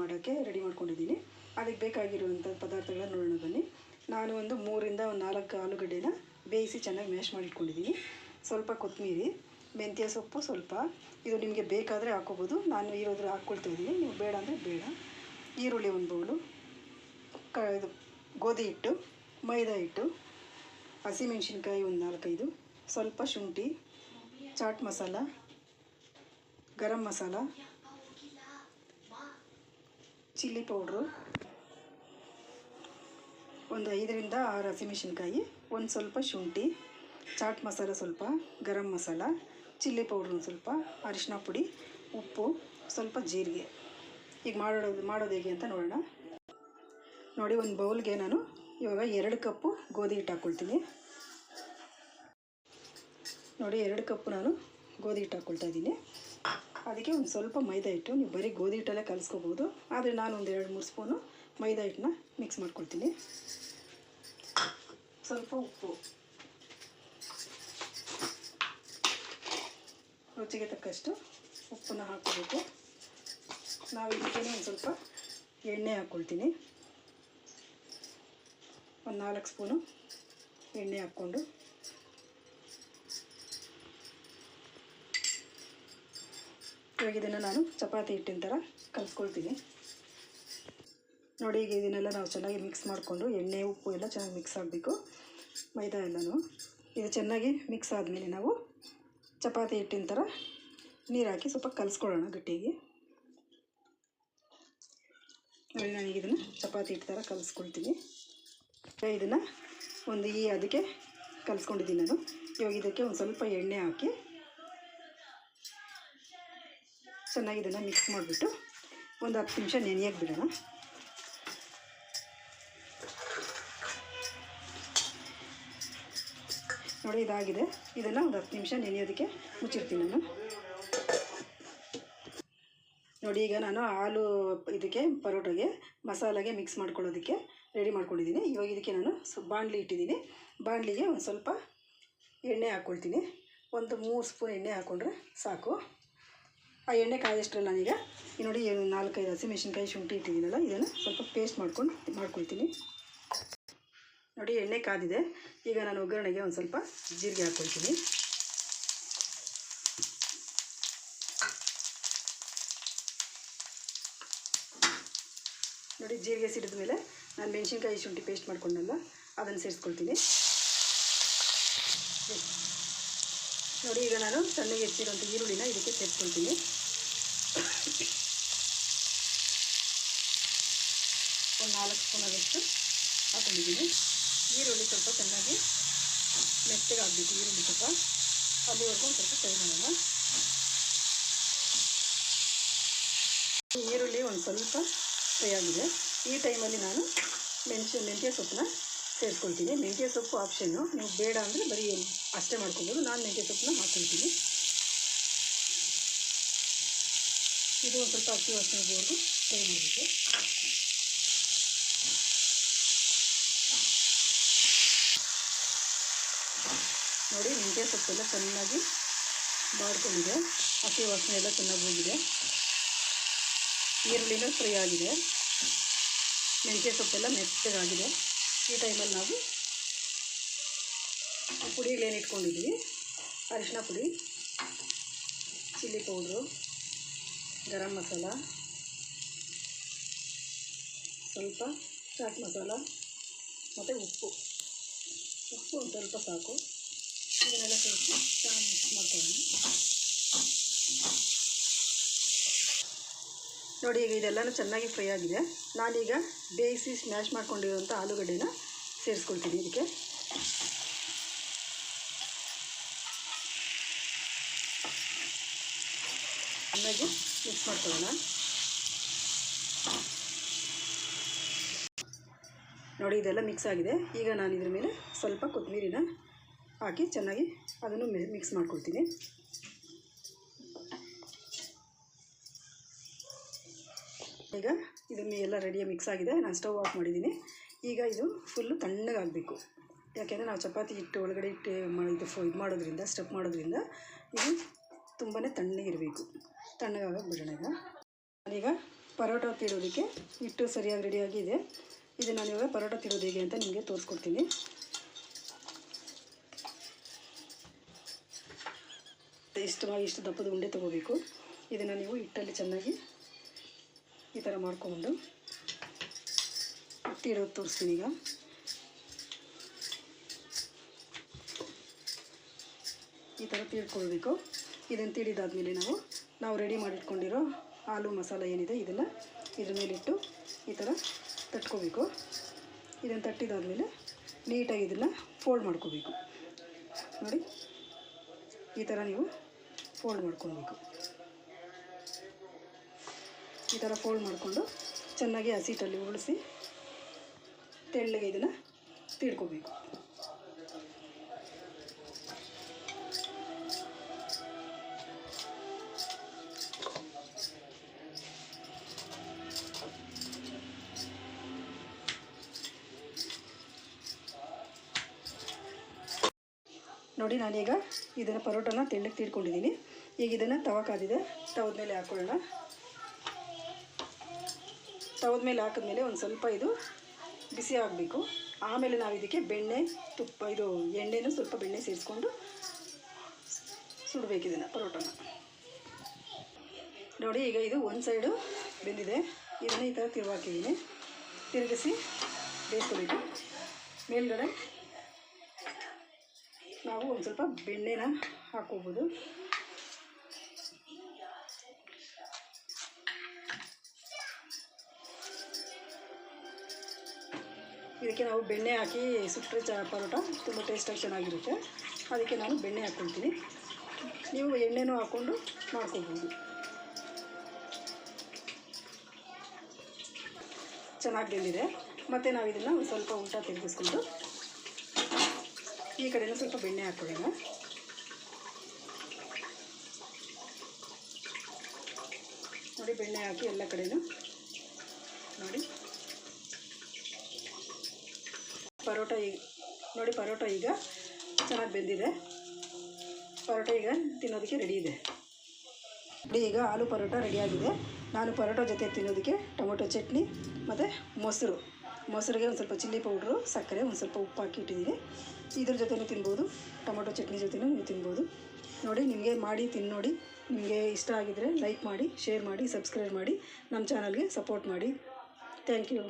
ಮಾಡೋಕ್ಕೆ ರೆಡಿ ಮಾಡ್ಕೊಂಡಿದ್ದೀನಿ. ಅದಕ್ಕೆ ಬೇಕಾಗಿರುವಂಥ ಪದಾರ್ಥಗಳನ್ನ ನೋಡೋಣ ಬನ್ನಿ. ನಾನು ಒಂದು 3ರಿಂದ 4 ಆಲೂಗಡ್ಡೆನ ಬೇಯಿಸಿ ಚೆನ್ನಾಗಿ ಮ್ಯಾಶ್ ಮಾಡಿಟ್ಕೊಂಡಿದ್ದೀನಿ. ಸ್ವಲ್ಪ ಕೊತ್ತಂಬರಿ, ಮೆಂತ್ಯ ಸೊಪ್ಪು ಸ್ವಲ್ಪ, ಇದು ನಿಮಗೆ ಬೇಕಾದರೆ ಹಾಕ್ಕೋಬೋದು. ನಾನು ಇರೋದ್ರೆ ಹಾಕ್ಕೊಳ್ತಾ ಇದ್ದೀನಿ, ನೀವು ಬೇಡ ಅಂದರೆ ಬೇಡ. ಈರುಳ್ಳಿ 1 ಬೌಲು, ಇದು ಗೋಧಿ ಹಿಟ್ಟು, ಮೈದಾ ಹಿಟ್ಟು, ಹಸಿಮೆಣಸಿನ್ಕಾಯಿ ಒಂದು 4-5, ಸ್ವಲ್ಪ ಶುಂಠಿ, chat masala, garam masala, chilli powder, ಒಂದು 5ರಿಂದ 6 ಹಸಿಮೆಣಸಿನ್ಕಾಯಿ, ಒಂದು ಸ್ವಲ್ಪ ಶುಂಠಿ, ಚಾಟ್ ಮಸಾಲ ಸ್ವಲ್ಪ, ಗರಂ ಮಸಾಲ, ಚಿಲ್ಲಿ ಪೌಡ್ರು ಒಂದು ಸ್ವಲ್ಪ, ಅರಿಶಿನ ಪುಡಿ, ಉಪ್ಪು, ಸ್ವಲ್ಪ ಜೀರಿಗೆ. ಈಗ ಮಾಡೋದು ಹೇಗೆ ಅಂತ ನೋಡೋಣ. ನೋಡಿ, ಒಂದು ಬೌಲ್ಗೆ ನಾನು ಇವಾಗ 2 ಕಪ್ಪು ಗೋಧಿ ಹಿಟ್ಟು ಹಾಕ್ಕೊಳ್ತೀನಿ. ನೋಡಿ, 2 ಕಪ್ಪು ನಾನು ಗೋಧಿ ಹಿಟ್ಟು ಹಾಕ್ಕೊಳ್ತಾ ಇದ್ದೀನಿ. ಅದಕ್ಕೆ ಒಂದು ಸ್ವಲ್ಪ ಮೈದಾ ಹಿಟ್ಟು, ನೀವು ಬರೀ ಗೋಧಿ ಹಿಟ್ಟಲ್ಲೇ ಕಲಿಸ್ಕೋಬೋದು, ಆದರೆ ನಾನು ಒಂದು 2-3 ಸ್ಪೂನು ಮೈದಾ ಹಿಟ್ಟನ್ನ ಮಿಕ್ಸ್ ಮಾಡ್ಕೊಳ್ತೀನಿ. ಸ್ವಲ್ಪ ಉಪ್ಪು, ರುಚಿಗೆ ತಕ್ಕಷ್ಟು ಉಪ್ಪನ್ನು ಹಾಕ್ಕೋಬೇಕು. ನಾವು ಇದಕ್ಕೆ ಒಂದು ಸ್ವಲ್ಪ ಎಣ್ಣೆ ಹಾಕ್ಕೊಳ್ತೀನಿ. ಒಂದು 4 ಸ್ಪೂನು ಎಣ್ಣೆ ಹಾಕ್ಕೊಂಡು ಇವಾಗ ಇದನ್ನು ನಾನು ಚಪಾತಿ ಹಿಟ್ಟಿನ ಥರ ಕಲಿಸ್ಕೊಳ್ತೀನಿ. ನೋಡಿ, ಈಗ ಇದನ್ನೆಲ್ಲ ನಾವು ಚೆನ್ನಾಗಿ ಮಿಕ್ಸ್ ಮಾಡಿಕೊಂಡು ಎಣ್ಣೆ ಉಪ್ಪು ಎಲ್ಲ ಚೆನ್ನಾಗಿ ಮಿಕ್ಸ್ ಆಗಬೇಕು, ಮೈದಾ ಎಲ್ಲನೂ. ಇದು ಚೆನ್ನಾಗಿ ಮಿಕ್ಸ್ ಆದಮೇಲೆ ನಾವು ಚಪಾತಿ ಹಿಟ್ಟಿನ ಥರ ನೀರು ಹಾಕಿ ಸ್ವಲ್ಪ ಕಲಿಸ್ಕೊಳ್ಳೋಣ ಗಟ್ಟಿಗೆ. ನೋಡಿ, ನಾನೀಗ ಇದನ್ನು ಚಪಾತಿ ಹಿಟ್ಟು ಥರ ಕಲಿಸ್ಕೊಳ್ತೀನಿ. ಇದನ್ನು ಒಂದು ಅದಕ್ಕೆ ಕಲಿಸ್ಕೊಂಡಿದ್ದೀನಿ ನಾನು. ಇವಾಗ ಇದಕ್ಕೆ ಒಂದು ಸ್ವಲ್ಪ ಎಣ್ಣೆ ಹಾಕಿ ಚೆನ್ನಾಗಿ ಇದನ್ನು ಮಿಕ್ಸ್ ಮಾಡಿಬಿಟ್ಟು ಒಂದು 10 ನಿಮಿಷ ನೆನೆಯೋಕ್ಕೆ ಬಿಡೋಣ. ನೋಡಿ, ಇದಾಗಿದೆ. ಇದನ್ನು ಒಂದು 10 ನಿಮಿಷ ನೆನೆಯೋದಕ್ಕೆ ಮುಚ್ಚಿರ್ತೀನಿ ನಾನು. ನೋಡಿ, ಈಗ ನಾನು ಹಾಲು ಇದಕ್ಕೆ ಪರೋಟಾಗೆ ಮಸಾಲೆಗೆ ಮಿಕ್ಸ್ ಮಾಡ್ಕೊಳ್ಳೋದಕ್ಕೆ ರೆಡಿ ಮಾಡ್ಕೊಂಡಿದ್ದೀನಿ. ಇವಾಗ ಇದಕ್ಕೆ ನಾನು ಬಾಣಲಿ ಇಟ್ಟಿದ್ದೀನಿ. ಬಾಣಲಿಗೆ ಒಂದು ಸ್ವಲ್ಪ ಎಣ್ಣೆ ಹಾಕ್ಕೊಳ್ತೀನಿ. ಒಂದು 3 ಸ್ಪೂನ್ ಎಣ್ಣೆ ಹಾಕ್ಕೊಂಡ್ರೆ ಸಾಕು. ಆ ಎಣ್ಣೆ ಕಾಯೋಷ್ಟರಲ್ಲಿ ನಾನೀಗ ನೋಡಿ 4-5 ಹಸಿಮೆಣಸಿನ್ಕಾಯಿ, ಶುಂಠಿ ಇಟ್ಟಿದ್ದೀನಲ್ಲ, ಇದನ್ನು ಸ್ವಲ್ಪ ಪೇಸ್ಟ್ ಮಾಡ್ಕೊಳ್ತೀನಿ. ನೋಡಿ, ಎಣ್ಣೆ ಕಾದಿದೆ. ಈಗ ನಾನು ಒಗ್ಗರಣೆಗೆ ಒಂದು ಸ್ವಲ್ಪ ಜೀರಿಗೆ ಹಾಕ್ಕೊಳ್ತೀನಿ. ನೋಡಿ, ಜೀರಿಗೆ ಸಿಡಿದ ಮೇಲೆ ನಾನು ಮೆಣಸಿನ್ಕಾಯಿ, ಶುಂಠಿ ಪೇಸ್ಟ್ ಮಾಡ್ಕೊಂಡಲ್ಲ, ಅದನ್ನು ಸೇರಿಸ್ಕೊಳ್ತೀನಿ. ನೋಡಿ, ಈಗ ನಾನು ಸಣ್ಣಗೆ ಹೆಚ್ಚಿರುವಂಥ ಈರುಳ್ಳಿನ ಇದಕ್ಕೆ ಸೇರಿಸ್ಕೊಳ್ತೀನಿ. ಒಂದು 4 ಸ್ಪೂನಷ್ಟು ಹಾಕೊಂಡಿದ್ದೀನಿ. ಈರುಳ್ಳಿ ಸ್ವಲ್ಪ ಚೆನ್ನಾಗಿ ಮೆತ್ತಗೆ ಆಗಬೇಕು. ಈರುಳ್ಳಿ ಸ್ವಲ್ಪ ಅಲ್ಲಿವರೆಗೂ ಒಂದು ಸ್ವಲ್ಪ ಫ್ರೈ ಮಾಡೋಣ. ಈರುಳ್ಳಿ ಒಂದು ಸ್ವಲ್ಪ ಫ್ರೈ ಆಗಿದೆ. ಈ ಟೈಮಲ್ಲಿ ನಾನು ಮೆಂತ್ಯ ಸೊಪ್ಪನ್ನ ಸೇರಿಸ್ಕೊಳ್ತೀನಿ. ಮೆಂತ್ಯ ಸೊಪ್ಪು ಆಪ್ಷನ್ನು, ನೀವು ಬೇಡ ಅಂದರೆ ಬರೀ ಅಷ್ಟೇ ಮಾಡ್ಕೊಬೋದು. ನಾನು ಮೆಂತ್ಯ ಸೊಪ್ಪನ್ನ ಹಾಕ್ಕೊಳ್ತೀನಿ. ಇದು ಒಂದು ಸ್ವಲ್ಪ ಹಸಿ ವಾಸನೆವರೆಗೂ ಫ್ರೈ ಮಾಡಬೇಕು. ನೋಡಿ, ಮೆಂತ್ಯ ಸೊಪ್ಪೆಲ್ಲ ಚೆನ್ನಾಗಿ ಬಾಡ್ಕೊಂಡಿದೆ, ಹಸಿ ವಾಸನೆ ಎಲ್ಲ ಚೆನ್ನಾಗಿ ಹೋಗಿದೆ, ಈರುಳ್ಳಿನೂ ಫ್ರೈ ಆಗಿದೆ, ಮೆಂತ್ಯ ಸೊಪ್ಪೆಲ್ಲ ಮೆತ್ತಗಾಗಿದೆ. ಈ ಟೈಮಲ್ಲಿ ನಾವು ಪುಡಿಗಳೇನು ಇಟ್ಕೊಂಡಿದ್ದೀವಿ, ಅರಿಶಿನ ಪುಡಿ, ಚಿಲ್ಲಿ ಪೌಡ್ರು, ಗರಂ ಮಸಾಲ, ಸ್ವಲ್ಪ ಚಾಟ್ ಮಸಾಲ ಮತ್ತು ಉಪ್ಪು ಒಂದು ಸ್ವಲ್ಪ ಸಾಕು. ಇದನ್ನೆಲ್ಲ ಸೇರಿಸಿ ಚೆನ್ನಾಗಿ ಮಿಕ್ಸ್ ಮಾಡ್ಕೊಳ್ಳೋಣ. ನೋಡಿ, ಈಗ ಇದೆಲ್ಲನೂ ಚೆನ್ನಾಗಿ ಫ್ರೈ ಆಗಿದೆ. ನಾನೀಗ ಬೇಯಿಸಿ ಸ್ಮ್ಯಾಶ್ ಮಾಡ್ಕೊಂಡಿರೋಂಥ ಆಲೂಗಡ್ಡೆನ ಸೇರಿಸ್ಕೊಳ್ತೀನಿ. ಇದಕ್ಕೆ ಚೆನ್ನಾಗಿ ಮಿಕ್ಸ್ ಮಾಡ್ಕೊಳ್ಳೋಣ. ನೋಡಿ, ಇದೆಲ್ಲ ಮಿಕ್ಸ್ ಆಗಿದೆ. ಈಗ ನಾನು ಇದ್ರ ಮೇಲೆ ಸ್ವಲ್ಪ ಕೊತ್ತಂಬರಿನ ಹಾಕಿ ಚೆನ್ನಾಗಿ ಅದನ್ನು ಮಿಕ್ಸ್ ಮಾಡ್ಕೊಳ್ತೀನಿ. ಈಗ ಇದನ್ನು ಎಲ್ಲ ರೆಡಿಯಾಗಿ ಮಿಕ್ಸ್ ಆಗಿದೆ. ನಾನು ಸ್ಟವ್ ಆಫ್ ಮಾಡಿದ್ದೀನಿ. ಈಗ ಇದು ಫುಲ್ಲು ತಣ್ಣಗಾಗಬೇಕು. ಯಾಕೆಂದರೆ ನಾವು ಚಪಾತಿ ಹಿಟ್ಟು ಒಳಗಡೆ ಇಟ್ಟು ಇದು ಮಾಡೋದ್ರಿಂದ, ಸ್ಟಫ್ ಮಾಡೋದ್ರಿಂದ ಇದು ತುಂಬಾ ತಣ್ಣಗಿರಬೇಕು. ತಣ್ಣಗಾಗಕ್ಕೆ ಬಿಡೋಣ. ಈಗ ಪರೋಟ ತೀಡೋದಕ್ಕೆ ಹಿಟ್ಟು ಸರಿಯಾಗಿ ರೆಡಿಯಾಗಿದೆ. ಇದು ನಾನು ಇವಾಗ ಪರೋಟ ತೀಡೋದು ಹೇಗೆ ಅಂತ ನಿಮಗೆ ತೋರಿಸ್ಕೊಡ್ತೀನಿ. ಇಷ್ಟು ದಪ್ಪದ ಉಂಡೆ ತೊಗೋಬೇಕು. ಇದನ್ನು ನೀವು ಹಿಟ್ಟಲ್ಲಿ ಚೆನ್ನಾಗಿ ಈ ಥರ ಮಾಡ್ಕೊಂಡು ತೀಡೋದು ತೋರಿಸ್ತೀನಿ. ಈಗ ಈ ಥರ ತೀಡ್ಕೊಳ್ಬೇಕು. ಇದನ್ನು ತೀಡಿದಾದ್ಮೇಲೆ ನಾವು ರೆಡಿ ಮಾಡಿಟ್ಕೊಂಡಿರೋ ಆಲೂ ಮಸಾಲ ಏನಿದೆ ಇದನ್ನು ಇದ್ರ ಮೇಲಿಟ್ಟು ಈ ಥರ ತಟ್ಕೋಬೇಕು. ಇದನ್ನು ತಟ್ಟಿದಾದ್ಮೇಲೆ ನೀಟಾಗಿ ಇದನ್ನು ಫೋಲ್ಡ್ ಮಾಡ್ಕೋಬೇಕು. ನೋಡಿ, ಈ ಥರ ನೀವು ಫೋಲ್ಡ್ ಮಾಡ್ಕೊಬೇಕು. ಈ ಥರ ಫೋಲ್ಡ್ ಮಾಡಿಕೊಂಡು ಚೆನ್ನಾಗಿ ಹಸಿಟ್ಟಲ್ಲಿ ಉಳಿಸಿ ತೆಳ್ಳಗೆ ಇದನ್ನು ತೀಡ್ಕೋಬೇಕು. ನೋಡಿ, ನಾನೀಗ ಇದನ್ನು ಪರೋಟನ ತೆಳ್ಳಗೆ ತೀಡ್ಕೊಂಡಿದ್ದೀನಿ. ಈಗ ಇದನ್ನು ತವ ಕಾದಿದೆ, ತವದ ಮೇಲೆ ಹಾಕ್ಕೊಳ್ಳೋಣ. ತವದ ಮೇಲೆ ಹಾಕಿದ್ಮೇಲೆ ಒಂದು ಸ್ವಲ್ಪ ಇದು ಬಿಸಿ ಆಗಬೇಕು. ಆಮೇಲೆ ನಾವು ಇದಕ್ಕೆ ಬೆಣ್ಣೆ, ತುಪ್ಪ, ಎಣ್ಣೆನೂ ಸ್ವಲ್ಪ ಬೆಣ್ಣೆ ಸೇರಿಸ್ಕೊಂಡು ಸುಡಬೇಕು ಇದನ್ನು ಪರೋಟನ. ನೋಡಿ, ಈಗ ಇದು ಒಂದು ಸೈಡು ಬೆಂದಿದೆ. ಇದನ್ನು ಈ ಥರ ತಿರುವಾಕಿದ್ದೀನಿ. ತಿರುಗಿಸಿ ಬೇಯಿಸ್ಕೊಬೇಕು. ಮೇಲ್ಗಡೆ ನಾವು ಒಂದು ಸ್ವಲ್ಪ ಬೆಣ್ಣೆನ ಹಾಕ್ಕೋಬೋದು. ಇದಕ್ಕೆ ನಾವು ಬೆಣ್ಣೆ ಹಾಕಿ ಸುಟ್ಟರೆ ಪರೋಟ ತುಂಬ ಟೇಸ್ಟಾಗಿ ಚೆನ್ನಾಗಿರುತ್ತೆ. ಅದಕ್ಕೆ ನಾನು ಬೆಣ್ಣೆ ಹಾಕ್ಕೊಳ್ತೀನಿ. ನೀವು ಎಣ್ಣೆನೂ ಹಾಕ್ಕೊಂಡು ಮಾಡ್ಕೋಬೋದು. ಚೆನ್ನಾಗಿ ಬೆಂದಿದೆ. ಮತ್ತು ನಾವು ಇದನ್ನು ಒಂದು ಸ್ವಲ್ಪ ಊಟ ತೆಗೆದಿಸ್ಕೊಂಡು ಈ ಕಡೆಯೂ ಸ್ವಲ್ಪ ಬೆಣ್ಣೆ ಹಾಕ್ಕೊಳ್ಳೋಣ. ನೋಡಿ, ಬೆಣ್ಣೆ ಹಾಕಿ ಎಲ್ಲ ಕಡೆಯೂ ನೋಡಿ ಪರೋಟ ಈಗ ಚೆನ್ನಾಗಿ ಬೆಂದಿದೆ. ಪರೋಟ ಈಗ ತಿನ್ನೋದಕ್ಕೆ ರೆಡಿ ಇದೆ. ನೋಡಿ, ಈಗ ಆಲೂ ಪರೋಟ ರೆಡಿಯಾಗಿದೆ. ನಾನು ಪರೋಟ ಜೊತೆ ತಿನ್ನೋದಕ್ಕೆ ಟೊಮೊಟೊ ಚಟ್ನಿ ಮತ್ತು ಮೊಸರಿಗೆ ಒಂದು ಸ್ವಲ್ಪ ಚಿಲ್ಲಿ ಪೌಡ್ರು, ಸಕ್ಕರೆ, ಒಂದು ಸ್ವಲ್ಪ ಉಪ್ಪು ಹಾಕಿ ಇಟ್ಟಿದ್ದೀನಿ. ಇದ್ರ ಜೊತೆನೂ ತಿನ್ಬೋದು, ಟೊಮೊಟೊ ಚಟ್ನಿ ಜೊತೆನೂ ನೀವು ತಿನ್ಬೋದು. ನೋಡಿ, ನಿಮಗೆ ಮಾಡಿ ತಿನ್ನೋಡಿ. ನಿಮಗೆ ಇಷ್ಟ ಆಗಿದರೆ ಲೈಕ್ ಮಾಡಿ, ಶೇರ್ ಮಾಡಿ, ಸಬ್ಸ್ಕ್ರೈಬ್ ಮಾಡಿ, ನಮ್ಮ ಚಾನಲ್ಗೆ ಸಪೋರ್ಟ್ ಮಾಡಿ. Thank you.